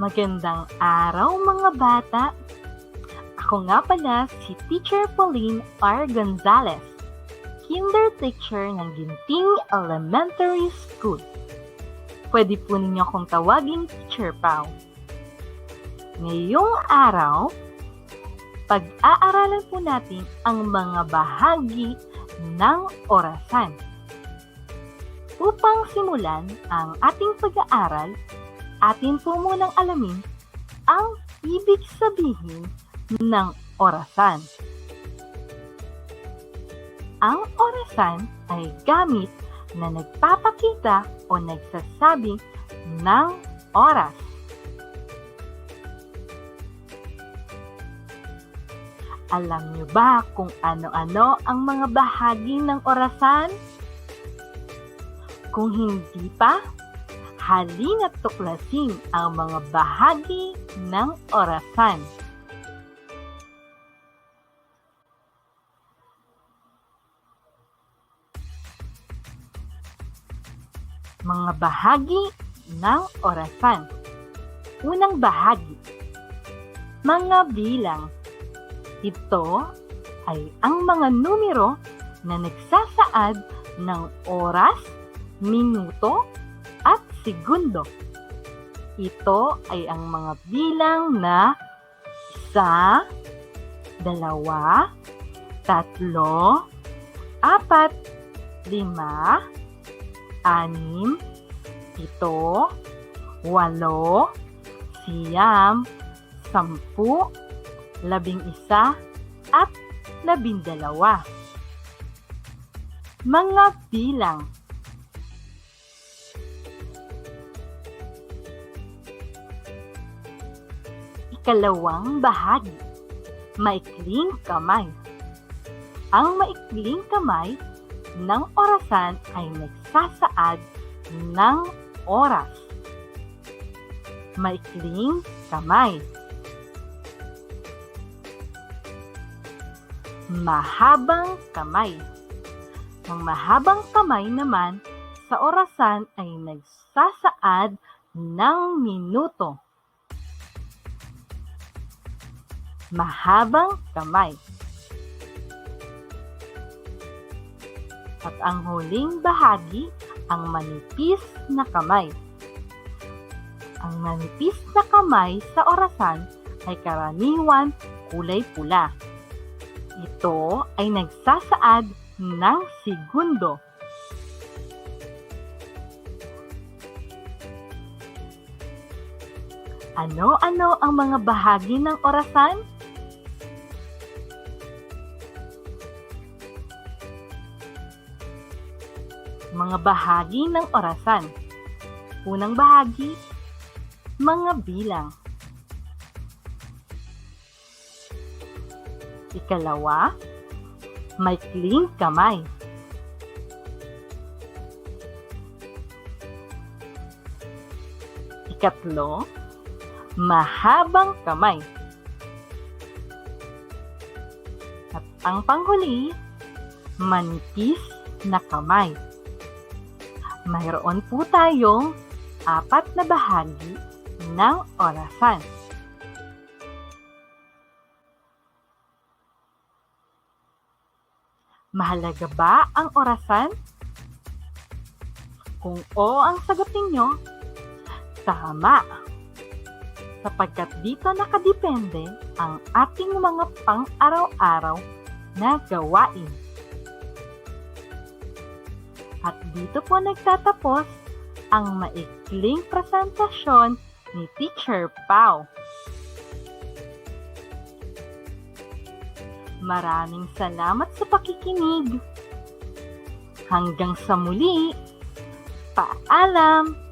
Magandang araw mga bata! Ako nga pala si Teacher Pauline R. Gonzalez, Kinder Teacher ng Ginting Elementary School. Pwede po ninyo akong tawaging Teacher Pau. Ngayong araw, pag-aaralan po natin ang mga bahagi ng orasan. Upang simulan ang ating pag-aaral, atin po munang alamin ang ibig sabihin ng orasan. Ang orasan ay gamit na nagpapakita o nagsasabi ng oras. Alam niyo ba kung ano-ano ang mga bahagi ng orasan? Kung hindi pa, halina't tuklasin ang mga bahagi ng orasan. Mga bahagi ng orasan. Unang bahagi, mga bilang. Ito ay ang mga numero na nagsasaad ng oras, minuto, at segundo. Ito ay ang mga bilang na 1, 2, 3, 4, 5, 6, 7, 8, 9, 10, 11, at 12. Mga bilang. Ikalawang bahagi, maikling kamay. Ang maikling kamay ng orasan ay nagsasaad ng oras. Maikling kamay. Mahabang kamay. Ang mahabang kamay naman sa orasan ay nagsasaad ng minuto. Mahabang kamay. At ang huling bahagi, ang manipis na kamay. Ang manipis na kamay sa orasan ay karaniwan kulay pula. Ito ay nagsasaad ng segundo. Ano-ano ang mga bahagi ng orasan? Mga bahagi ng orasan. Unang bahagi, mga bilang. Ikalawa, maikling kamay. Ikatlo, mahabang kamay. At ang panghuli, manipis na kamay. Mayroon po tayong 4 na bahagi ng orasan. Mahalaga ba ang orasan? Kung oo ang sagot ninyo, tama! Sapagkat dito nakadepende ang ating mga pang-araw-araw na gawain. At dito po nagtatapos ang maikling presentasyon ni Teacher Pau. Maraming salamat sa pakikinig. Hanggang sa muli. Paalam!